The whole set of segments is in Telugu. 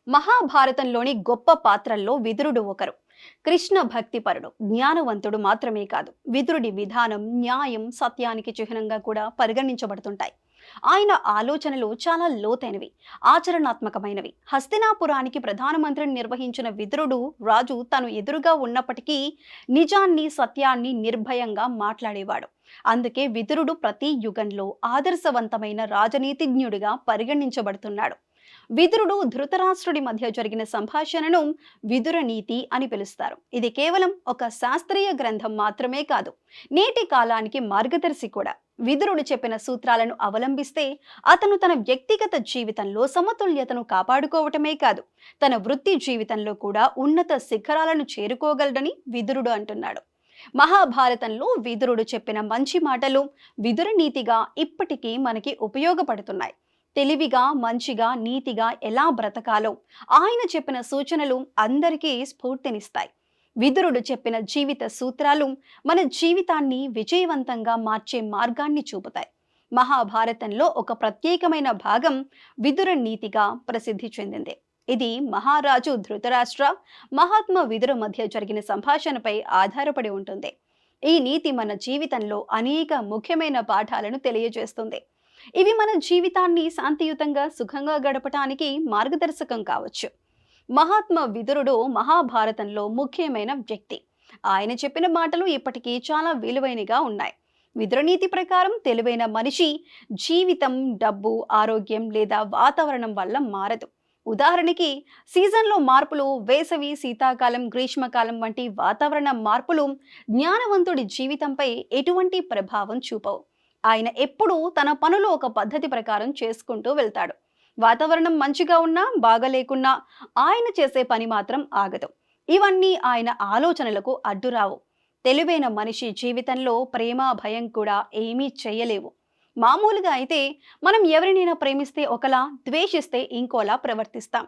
మహాభారతంలోని గొప్ప పాత్రల్లో విదురుడు ఒకరు. కృష్ణ భక్తిపరుడు, జ్ఞానవంతుడు మాత్రమే కాదు, విదురుడి విధానం న్యాయం, సత్యానికి చిహ్నంగా కూడా పరిగణించబడుతుంటాయి. ఆయన ఆలోచనలు చాలా లోతైనవి, ఆచరణాత్మకమైనవి. హస్తినాపురానికి ప్రధానమంత్రిని నిర్వహించిన విదురుడు రాజు తను ఎదురుగా ఉన్నప్పటికీ నిజాన్ని, సత్యాన్ని నిర్భయంగా మాట్లాడేవాడు. అందుకే విదురుడు ప్రతి యుగంలో ఆదర్శవంతమైన రాజనీతిజ్ఞుడిగా పరిగణించబడుతున్నాడు. విదురుడు ధృతరాష్ట్రుడి మధ్య జరిగిన సంభాషణను విదుర నీతి అని పిలుస్తారు. ఇది కేవలం ఒక శాస్త్రీయ గ్రంథం మాత్రమే కాదు, నేటి కాలానికి మార్గదర్శి కూడా. విదురుడు చెప్పిన సూత్రాలను అవలంబిస్తే అతను తన వ్యక్తిగత జీవితంలో సమతుల్యతను కాపాడుకోవటమే కాదు, తన వృత్తి జీవితంలో కూడా ఉన్నత శిఖరాలను చేరుకోగలడని విదురుడు అంటున్నాడు. మహాభారతంలో విదురుడు చెప్పిన మంచి మాటలు విదుర నీతిగా ఇప్పటికీ మనకి ఉపయోగపడుతున్నాయి. తెలివిగా, మంచిగా, నీతిగా ఎలా బ్రతకాలో ఆయన చెప్పిన సూచనలు అందరికీ స్ఫూర్తినిస్తాయి. విదురుడు చెప్పిన జీవిత సూత్రాలు మన జీవితాన్ని విజయవంతంగా మార్చే మార్గాన్ని చూపుతాయి. మహాభారతంలో ఒక ప్రత్యేకమైన భాగం విదుర నీతిగా ప్రసిద్ధి చెందింది. ఇది మహారాజు ధృతరాష్ట్ర, మహాత్మా విదుర మధ్య జరిగిన సంభాషణపై ఆధారపడి ఉంటుంది. ఈ నీతి మన జీవితంలో అనేక ముఖ్యమైన పాఠాలను తెలియజేస్తుంది. ఇవి మన జీవితాన్ని శాంతియుతంగా, సుఖంగా గడపటానికి మార్గదర్శకం కావచ్చు. మహాత్మా విదురుడు మహాభారతంలో ముఖ్యమైన వ్యక్తి. ఆయన చెప్పిన మాటలు ఇప్పటికీ చాలా విలువైనగా ఉన్నాయి. విదురనీతి ప్రకారం తెలివైన మనిషి జీవితం డబ్బు, ఆరోగ్యం లేదా వాతావరణం వల్ల మారదు. ఉదాహరణకి సీజన్లో మార్పులు, వేసవి, శీతాకాలం, గ్రీష్మకాలం వంటి వాతావరణ మార్పులు జ్ఞానవంతుడి జీవితంపై ఎటువంటి ప్రభావం చూపవు. ఆయన ఎప్పుడూ తన పనులు ఒక పద్ధతి ప్రకారం చేసుకుంటూ వెళ్తాడు. వాతావరణం మంచిగా ఉన్నా, బాగలేకున్నా ఆయన చేసే పని మాత్రం ఆగదు. ఇవన్నీ ఆయన ఆలోచనలకు అడ్డురావు. తెలివైన మనిషి జీవితంలో ప్రేమ, భయం కూడా ఏమీ చేయలేవు. మామూలుగా అయితే మనం ఎవరినైనా ప్రేమిస్తే ఒకలా, ద్వేషిస్తే ఇంకోలా ప్రవర్తిస్తాం.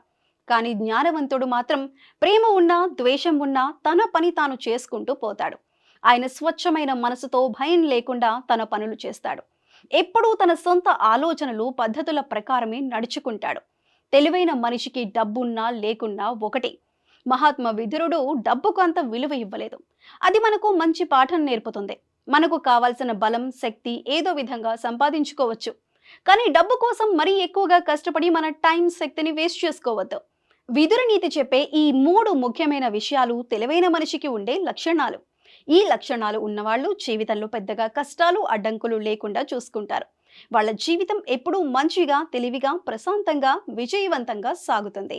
కానీ జ్ఞానవంతుడు మాత్రం ప్రేమ ఉన్నా, ద్వేషం ఉన్నా తన పని తాను చేసుకుంటూ పోతాడు. ఆయన స్వచ్ఛమైన మనసుతో భయం లేకుండా తన పనులు చేస్తాడు. ఎప్పుడూ తన సొంత ఆలోచనలు, పద్ధతుల ప్రకారమే నడుచుకుంటాడు. తెలివైన మనిషికి డబ్బున్నా లేకున్నా ఒకటి. మహాత్మా విదురుడు డబ్బుకు అంత విలువ ఇవ్వలేదు. అది మనకు మంచి పాఠం నేర్పుతుంది. మనకు కావాల్సిన బలం, శక్తి ఏదో విధంగా సంపాదించుకోవచ్చు. కానీ డబ్బు కోసం మరీ ఎక్కువగా కష్టపడి మన టైం, శక్తిని వేస్ట్ చేసుకోవద్దు. విదుర నీతి చెప్పే ఈ 3 ముఖ్యమైన విషయాలు తెలివైన మనిషికి ఉండే లక్షణాలు. ఈ లక్షణాలు ఉన్నవాళ్ళు జీవితంలో పెద్దగా కష్టాలు, అడ్డంకులు లేకుండా చూసుకుంటారు. వాళ్ళ జీవితం ఎప్పుడూ మంచిగా, తెలివిగా, ప్రశాంతంగా, విజయవంతంగా సాగుతుంది.